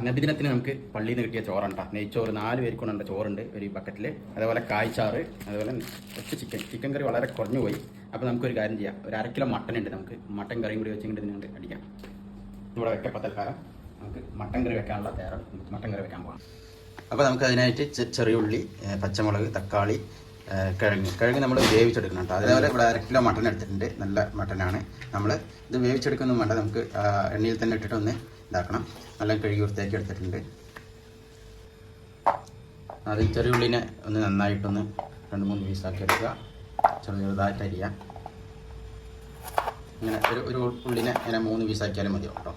നബിദിനത്തിന് നമുക്ക് പള്ളിയിൽ നിന്ന് കിട്ടിയ ചോറുണ്ട നെയ്ച്ചോറ് 4 പേർക്ക് കൊണ്ടുണ്ട് ചോറുണ്ട് ഒരു ബക്കറ്റിൽ. അതേപോലെ കായ്ച്ചാറ്, അതേപോലെ കുറച്ച് ചിക്കൻ കറി വളരെ കുറഞ്ഞു പോയി. അപ്പോൾ നമുക്കൊരു കാര്യം ചെയ്യാം, ഒരു 1/2 കിലോ മട്ടൻ ഉണ്ട്, നമുക്ക് മട്ടൻ കറിയും കൂടി വെച്ചിട്ട് ഇതിനുകൊണ്ട് അടിക്കാം. ഇവിടെ വെക്കപ്പോൾ തൽക്കാലം നമുക്ക് മട്ടൻ കറി വെക്കാനുള്ള തയ്യാറാണ്. മട്ടൻ കറി വെക്കാൻ പോകാം. അപ്പോൾ നമുക്ക് അതിനായിട്ട് ചെറിയ ഉള്ളി, പച്ചമുളക്, തക്കാളി, കിഴങ്ങ് നമ്മൾ വേവിച്ചെടുക്കണം കേട്ടോ. അതേപോലെ ഇവിടെ 1/2 കിലോ മട്ടൻ എടുത്തിട്ടുണ്ട്. നല്ല മട്ടനാണ്. നമ്മൾ ഇത് വേവിച്ചെടുക്കൊന്നും വേണ്ട, നമുക്ക് എണ്ണയിൽ തന്നെ ഇട്ടിട്ട് ഒന്ന് ഇതാക്കണം. നല്ല കഴുകി വൃത്തിയാക്കി എടുത്തിട്ടുണ്ട്. അത് ചെറിയ ഉള്ളിനെ ഒന്ന് നന്നായിട്ടൊന്ന് 2-3 പീസാക്കി എടുക്കുക. ചെറുതായിട്ട് അരിയാം. ഇങ്ങനെ ഒരു ഉള്ളിനെ ഇങ്ങനെ 3 പീസാക്കിയാലും മതിയാവും കേട്ടോ.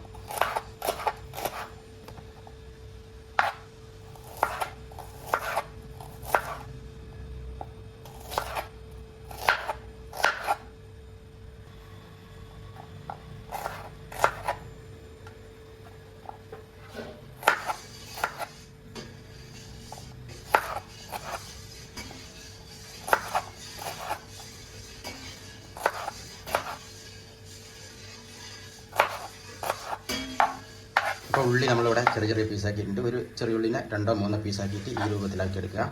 അപ്പോൾ ഉള്ളി നമ്മളിവിടെ ചെറിയ പീസാക്കിയിട്ടുണ്ട്. ഒരു ചെറിയ ഉള്ളിനെ 2-3 പീസാക്കിയിട്ട് ഈ രൂപത്തിലാക്കി എടുക്കുക.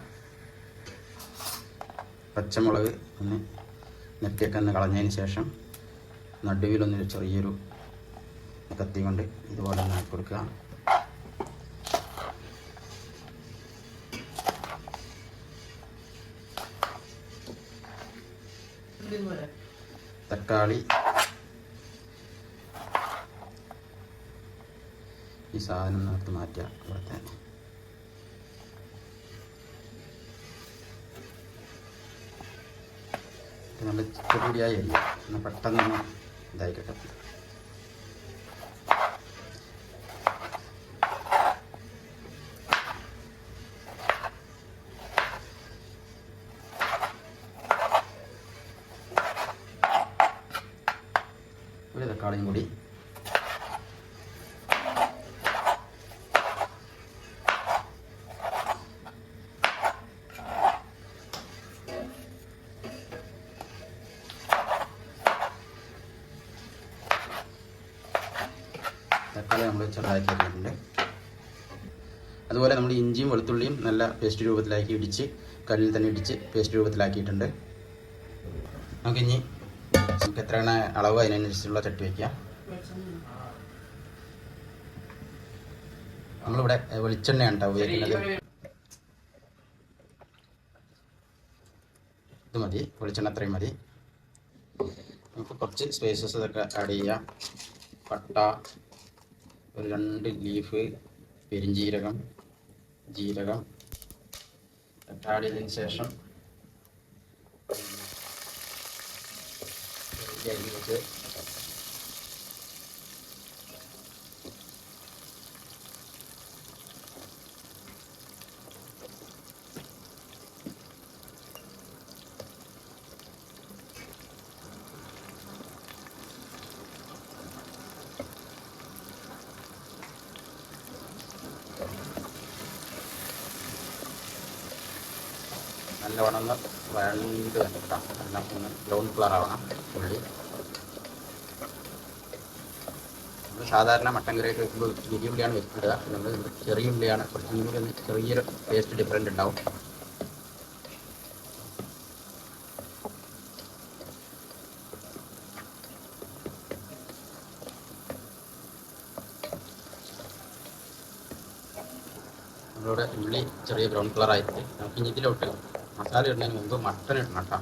പച്ചമുളക് ഒന്ന് നെറ്റിയൊക്കെ ഒന്ന് കളഞ്ഞതിന് ശേഷം നടുവിലൊന്ന് ചെറിയൊരു കത്തി കൊണ്ട് ഇതുപോലെ ഒന്ന് ആക്കി കൊടുക്കുക. തക്കാളി ഈ സാധനം നമുക്ക് മാറ്റാം. ഇവിടുത്തെ നല്ല ചെറുപടിയായി അരിയാം, എന്നാൽ പെട്ടെന്ന് ഇതായിക്കട്ടെ. ഒരു തക്കാളിയും കൂടി തക്കാളി നമ്മൾ ചെറുതാക്കി അരിഞ്ഞിട്ടുണ്ട്. അതുപോലെ നമ്മൾ ഇഞ്ചിയും വെളുത്തുള്ളിയും നല്ല പേസ്റ്റ് രൂപത്തിലാക്കി ഇടിച്ച് കല്ലിൽ തന്നെ ഇടിച്ച് പേസ്റ്റ് രൂപത്തിലാക്കിയിട്ടുണ്ട്. നമുക്കിനി നമുക്ക് എത്രയാണ് അളവ് അതിനനുസരിച്ചുള്ള ചട്ടി വയ്ക്കാം. നമ്മളിവിടെ വെളിച്ചെണ്ണയാണ് കേട്ടോ ഉപയോഗിക്കുന്നത്. ഇത് മതി, വെളിച്ചെണ്ണ അത്രയും മതി. നമുക്ക് കുറച്ച് സ്പൈസസ് ഇതൊക്കെ ആഡ് ചെയ്യാം. പട്ട, ഒരു 2 ലീഫ്, പെരിഞ്ജീരകം, ജീരകം ആഡ് ചെയ്തതിന് ശേഷം വെച്ച് നല്ലവണ്ണം വഴണ്ട് വരട്ടാം. എല്ലാം ഒന്ന് ബ്രൗൺ കളർ ആവണം ഉള്ളി. നമ്മൾ സാധാരണ മട്ടൻ കറിയൊക്കെ വെക്കുമ്പോൾ വലിയ ഉള്ളിയാണ് വെച്ചിടുക. നമ്മൾ ചെറിയ ഉള്ളിയാണ്, കുറച്ചും കൂടി ഒന്ന് ചെറിയൊരു ടേസ്റ്റ് ഡിഫറൻറ്റ് ഉണ്ടാവും. നമ്മളിവിടെ ഉള്ളി ചെറിയ ബ്രൗൺ കളറായിട്ട് നമുക്ക് ഇനി ഇതിലോട്ട് മസാല ഇടുന്നതിന് മുമ്പ് മട്ടൻ ഇടണം കേട്ടോ.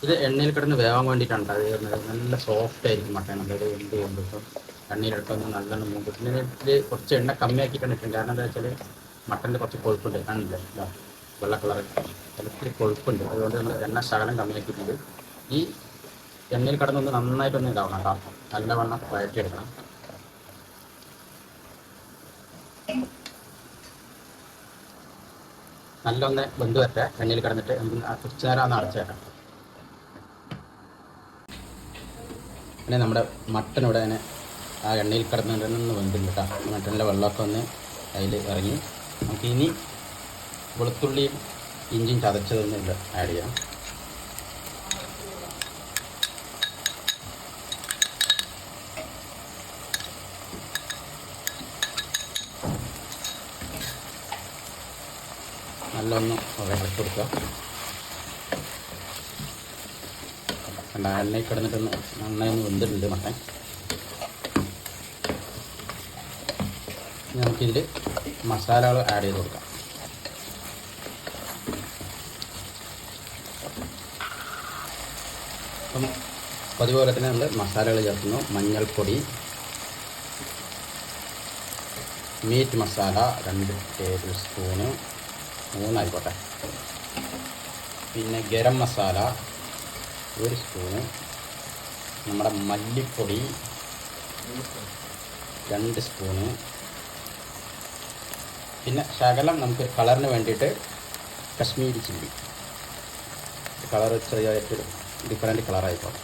ഇത് എണ്ണയിൽ കിടന്ന് വേവാൻ വേണ്ടിയിട്ടാണ് അത് നല്ല സോഫ്റ്റ് ആയിരിക്കും മട്ടൻ. നല്ലത് എന്ത് ചെയ്യുമ്പോൾ എണ്ണയിലെടുത്തൊന്ന് നല്ലോണം മൂക്കും. പിന്നെ ഇതിൽ കുറച്ച് എണ്ണ കമ്മിയാക്കിയിട്ടാണ് ഇട്ടത്. കാരണം എന്താ വെച്ചാൽ മട്ടൻ്റെ കുറച്ച് കൊഴുപ്പുണ്ട്, കാണില്ല വെള്ള കളർ ഇത്തിരി കൊഴുപ്പുണ്ട്. അതുകൊണ്ട് നമ്മൾ എണ്ണ ശകലം കമ്മിയാക്കിയിട്ടുണ്ട്. ഈ എണ്ണയിൽ കിടന്നൊന്ന് നന്നായിട്ടൊന്ന് ഇതാവണം കേട്ടോ. നല്ലവണ്ണം വഴറ്റിയെടുക്കണം. നല്ലൊന്ന് വെന്ത് വരട്ടെ. എണ്ണയിൽ കിടന്നിട്ട് കുറച്ച് നേരം ഒന്ന് അടച്ചേക്കാം. പിന്നെ നമ്മുടെ മട്ടൻ ഇവിടെ തന്നെ ആ എണ്ണയിൽ കിടന്നിട്ട് വെന്തില്ല കേട്ടോ. മട്ടനിലെ വെള്ളമൊക്കെ ഒന്ന് അതിൽ ഇറങ്ങി. നമുക്കിനി വെളുത്തുള്ളിയും ഇഞ്ചിയും ചതച്ചതൊന്നും ഇല്ല ആഡ് ചെയ്യാം. നല്ലൊന്ന് ഇളക്കി കൊടുക്കുക. എണ്ണയിൽ കിടന്നിട്ടൊന്ന് നന്നായി ഒന്ന് വെന്തിട്ടുണ്ട് മട്ടൻ. നമുക്കിതിൽ മസാലകൾ ആഡ് ചെയ്ത് കൊടുക്കാം. അപ്പം അതുപോലെ തന്നെ നമ്മൾ മസാലകൾ ചേർക്കുന്നു. മഞ്ഞൾപ്പൊടി, മീറ്റ് മസാല 2 ടേബിൾ സ്പൂണ്, 3 ആയിക്കോട്ടെ. പിന്നെ ഗരം മസാല 1 സ്പൂണ്, നമ്മുടെ മല്ലിപ്പൊടി 2 സ്പൂണ്, പിന്നെ ശകലം നമുക്ക് കളറിന് വേണ്ടിയിട്ട് കശ്മീരി ചില്ലി, കളർ ചെറിയായിട്ട് ഡിഫറൻറ്റ് കളറായിക്കോട്ടെ.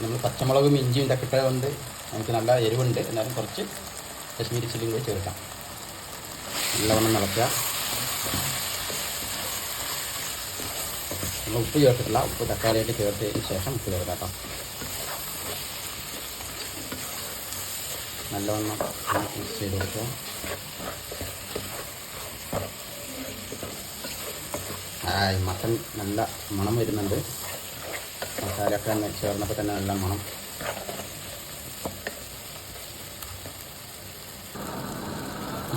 നമ്മൾ പച്ചമുളകും ഇഞ്ചിയും ഇതൊക്കെ ഇട്ടതുകൊണ്ട് നമുക്ക് നല്ല എരിവുണ്ട്. എന്നാലും കുറച്ച് കശ്മീരി ചില്ലിയും കൂടി ചേർക്കാം. നല്ലവണ്ണം ഇളക്കുക. നമ്മൾ ഉപ്പ് ചേർത്തിട്ടില്ല. ഉപ്പ് തക്കാളിയൊക്കെ ചേർത്തതിന് ശേഷം ഉപ്പ് ചേർക്കാം കേട്ടോ. നല്ലവണ്ണം മിക്സ് ചെയ്ത് കൊടുക്കുക. മട്ടൻ നല്ല മണം വരുന്നുണ്ട്. മസാലയൊക്കെ ചേർന്നപ്പോൾ തന്നെ നല്ല മണം.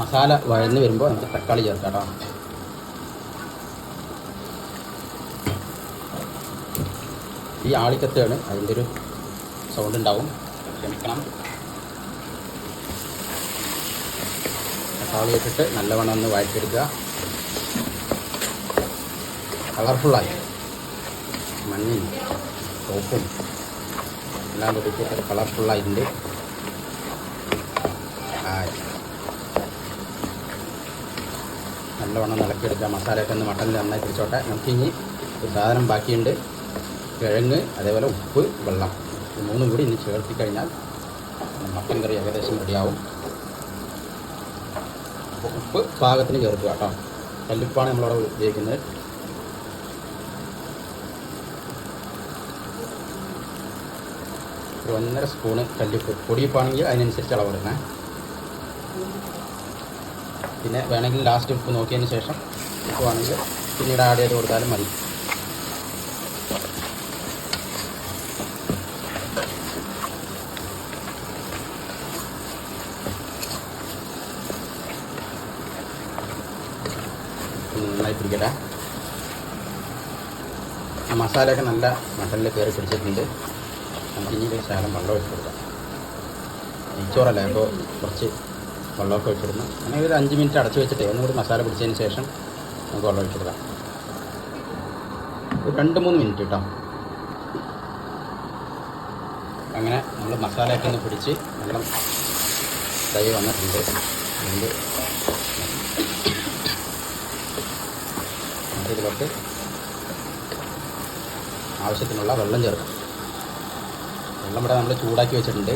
മസാല വഴന്ന് വരുമ്പോൾ നമുക്ക് തക്കാളി ചേർക്കാം കേട്ടോ. ഈ ആളിക്കത്താണ്, അതിൻ്റെ ഒരു സൗണ്ട് ഉണ്ടാവും, ക്ഷമിക്കണം. തക്കാളി ഇട്ടിട്ട് നല്ലവണ്ണം ഒന്ന് വഴറ്റിയെടുക്കുക. കളർഫുള്ളായി മഞ്ഞയും ചുവപ്പും എല്ലാം കൂടിയിട്ട് കളർഫുള്ളായിട്ടുണ്ട്. നല്ലവണ്ണം ഇളക്കിയെടുക്കുക. മസാലയൊക്കെ ഒന്ന് മട്ടനിൽ നന്നായി പിടിച്ചോട്ടെ. നമുക്കിനി ഒരു സാധനം ബാക്കിയുണ്ട്. കിഴങ്ങ്, അതേപോലെ ഉപ്പ്, വെള്ളം, ഇത് 3 കൂടി ഇനി ചേർത്തി കഴിഞ്ഞാൽ മട്ടൻ കറി ഏകദേശം റെഡിയാവും. അപ്പോൾ ഉപ്പ് പാകത്തിന് ചേർക്കുക കേട്ടോ. കല്ലുപ്പാണ് നമ്മളവിടെ ഉപയോഗിക്കുന്നത്. ഒരു 1.5 സ്പൂണ് കല്ലുപ്പ്. പൊടിയുപ്പാണെങ്കിൽ അതിനനുസരിച്ച് അളവെടുക്കണേ. പിന്നെ വേണമെങ്കിൽ ലാസ്റ്റ് ഉപ്പ് നോക്കിയതിന് ശേഷം ഉപ്പാണെങ്കിൽ പിന്നീട് ആഡ് ചെയ്ത് കൊടുത്താലും മതി. നന്നായി പിടിക്കട്ടെ. ആ മസാലയൊക്കെ നല്ല മട്ടനിൽ കയറി പിടിച്ചിട്ടുണ്ട്. നമുക്കിനി ഒരു ശകലം വെള്ളം ഒഴിച്ച് കൊടുക്കാം. നെയ്ച്ചോറല്ലേ, അപ്പോൾ കുറച്ച് വെള്ളമൊക്കെ ഒഴിച്ചിടുന്നു. അങ്ങനെ ഒരു 5 മിനിറ്റ് അടച്ചു വെച്ചിട്ട് ഒന്നുകൂടി മസാല പിടിച്ചതിന് ശേഷം നമുക്ക് വെള്ളം ഒഴിച്ച് കൊടുക്കാം. ഒരു 2-3 മിനിറ്റ് കേട്ടോ. അങ്ങനെ നമ്മൾ മസാലയൊക്കെ ഒന്ന് പിടിച്ച് നല്ല തൈ വന്നിട്ടുണ്ട്. ഇതിലോട്ട് ആവശ്യത്തിനുള്ള വെള്ളം ചേർക്കാം. വെള്ളം ഇവിടെ നമ്മൾ ചൂടാക്കി വെച്ചിട്ടുണ്ട്.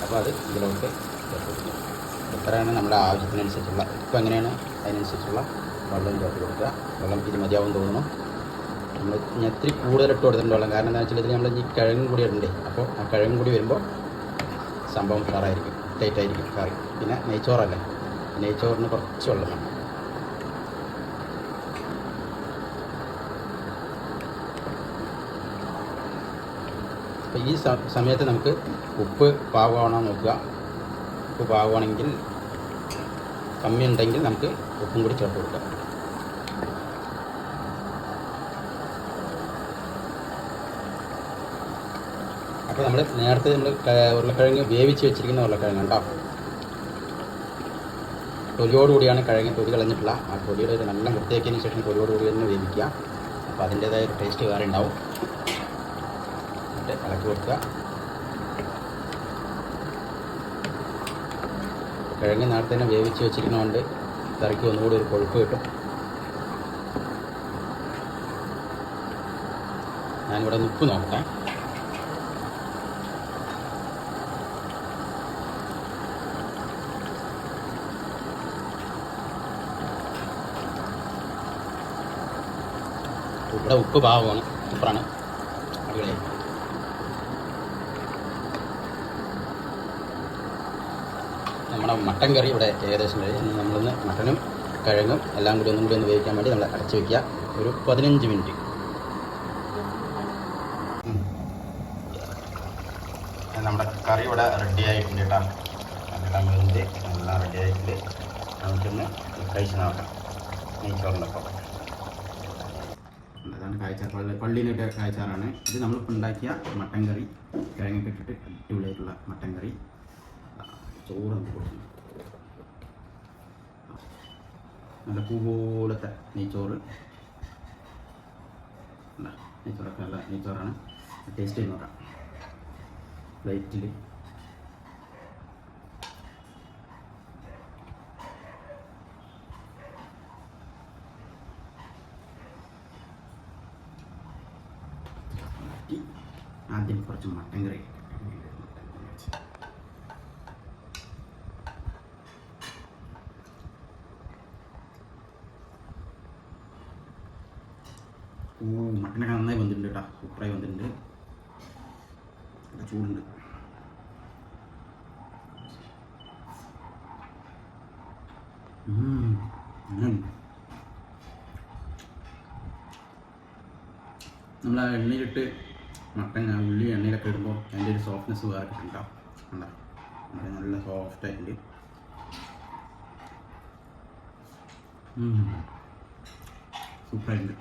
അപ്പോൾ അത് ഇതിലോട്ട് ചേർത്ത് എത്രയാണ് നമ്മുടെ ആവശ്യത്തിനനുസരിച്ചുള്ള, ഇപ്പം എങ്ങനെയാണ് അതിനനുസരിച്ചുള്ള വെള്ളം ചേർത്ത് കൊടുക്കുക. വെള്ളം ഇത് മതിയാവും തോന്നുന്നു. നമ്മൾ ഇത്തിരി കൂടുതലിട്ട് കൊടുത്തിട്ടുണ്ട് വെള്ളം. കാരണം എന്താ വെച്ചാൽ ഇതിൽ നമ്മൾ ഈ കിഴങ്ങും കൂടി ഉണ്ട്. അപ്പോൾ ആ കിഴങ്ങും കൂടി വരുമ്പോൾ സംഭവം കളറായിരിക്കും, ടൈറ്റായിരിക്കും കറി. പിന്നെ നെയ്ച്ചോറല്ലേ, നെയ്ച്ചോറിന് കുറച്ച് വെള്ളം വേണം. അപ്പോൾ ഈ സമയത്ത് നമുക്ക് ഉപ്പ് പാകമാണോ നോക്കുക. ഉപ്പ് പാകമാണെങ്കിൽ, കമ്മി ഉണ്ടെങ്കിൽ നമുക്ക് ഉപ്പും കൂടി ചേർത്ത് കൊടുക്കാം. അപ്പോൾ നമ്മൾ നേരത്തെ ഉരുളക്കിഴങ്ങ് വേവിച്ച് വെച്ചിരിക്കുന്ന ഉരുളക്കിഴങ്ങ് കേട്ടോ. തൊലിയോടുകൂടിയാണ് കിഴങ്ങ്, തൊലി കളഞ്ഞിട്ടില്ല. ആ തൊലിയുടെ ഒരു നല്ല വൃത്തിയാക്കിയതിന് ശേഷം തൊലിയോടുകൂടി തന്നെ വേവിക്കുക. അപ്പോൾ അതിൻ്റേതായ ഒരു ടേസ്റ്റ് വേറെ ഉണ്ടാവും. ഇളക്കി കൊടുക്കുക. കിഴങ്ങ് നേരത്തെ തന്നെ വേവിച്ച് വെച്ചിരിക്കുന്നതുകൊണ്ട് കറിക്ക് ഒന്നുകൂടി ഒരു കൊഴുപ്പ് കിട്ടും. ഞാനിവിടെ ഉപ്പ് നോക്കട്ടെ. ഇവിടെ ഉപ്പ് പാകമാണ്, സൂപ്പറാണ്, അടിപൊളിയായി. നമ്മുടെ മട്ടൻ കറി ഇവിടെ ഏകദേശം കഴിഞ്ഞ്. നമ്മളൊന്ന് മട്ടനും കിഴങ്ങും എല്ലാം കൂടി ഒന്നും കൂടി ഒന്ന് വേവിക്കാൻ വേണ്ടി നമ്മൾ അടച്ച് വയ്ക്കുക ഒരു 15 മിനിറ്റ്. നമ്മുടെ കറി ഇവിടെ റെഡി ആയിട്ടുണ്ട് കേട്ടോ. എല്ലാം വെന്ത് എല്ലാം റെഡി ആയിട്ടുണ്ട്. നമുക്കൊന്ന് കഴിച്ച് നോക്കാം നെയ്ച്ചോറിൻ്റെ ഒപ്പം. അതാണ് കായ്ച്ചാർ, പള്ളിയിലിട്ട് കായ്ച്ചാറാണ് ഇത്. നമ്മളിപ്പോൾ ഉണ്ടാക്കിയ മട്ടൻ കറി, കിഴങ്ങൊക്കെ ഇട്ടിട്ട് അടിപൊളിയായിട്ടുള്ള മട്ടൻ കറി. ചോറ് നമുക്ക് കൊടുക്കുന്നു, നല്ല പൂ പോലത്തെ നെയ്ച്ചോറ്. നെയ്ച്ചോറൊക്കെ നല്ല നെയ്ച്ചോറാണ്. ടേസ്റ്റ് ചെയ്ത് നോക്കാം. പ്ലേറ്റിൽ ആദ്യം കുറച്ച് മട്ടൻ കറി. മട്ടനൊക്കെ നന്നായി വന്നിട്ടുണ്ട് കേട്ടോ, സൂപ്പറായി വന്നിട്ടുണ്ട്. ചൂടുണ്ട്. നമ്മൾ ആ എണ്ണയിലിട്ട് മട്ടൻ ആ ഉള്ളി എണ്ണയിലൊക്കെ ഇടുമ്പോൾ അതിൻ്റെ ഒരു സോഫ്റ്റ്നെസ് വേറെ കിട്ടുന്നുണ്ടാവും. കണ്ടോ, നല്ല സോഫ്റ്റായിട്ടുണ്ട്. സൂപ്പറായിട്ടുണ്ട്.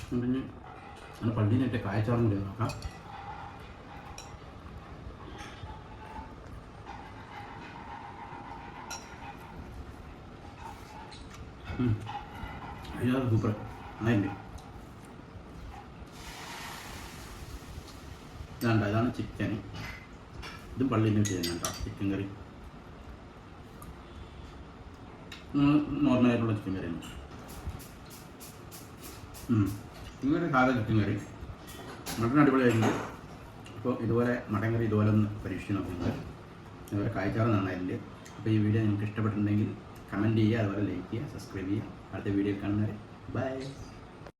പിന്നെ നമ്മൾ പള്ളിയിലിട്ട് കായച്ചോറും കൂടി നോക്കാം. അയ്യോ സൂപ്പർ, നന്നായിട്ടുണ്ട്. ഇതാണ് ചിക്കൻ. ഇതും പള്ളിയിൽ നിന്ന് ചെയ്യുന്നത് കേട്ടോ, ചിക്കൻ കറി. നോർമലായിട്ടുള്ള ചിക്കൻ കറിയാണ്. ഇങ്ങനെ സാധാ ചിക്കൻ കറി. മട്ടൻ അടിപൊളിയായിട്ടുണ്ട്. അപ്പോൾ ഇതുപോലെ മട്ടൻ കറി ഇതുപോലെ ഒന്ന് പരീക്ഷിച്ച് നോക്കുന്നത്. അതുപോലെ കായ്ച്ചാറ് നന്നായിട്ടുണ്ട്. അപ്പോൾ ഈ വീഡിയോ നിങ്ങൾക്ക് ഇഷ്ടപ്പെട്ടിട്ടുണ്ടെങ്കിൽ കമൻറ്റ് ചെയ്യുക, അതുപോലെ ലൈക്ക് ചെയ്യുക, സബ്സ്ക്രൈബ് ചെയ്യുക. അടുത്ത വീഡിയോയിൽ കാണുന്നവരെ ബൈ.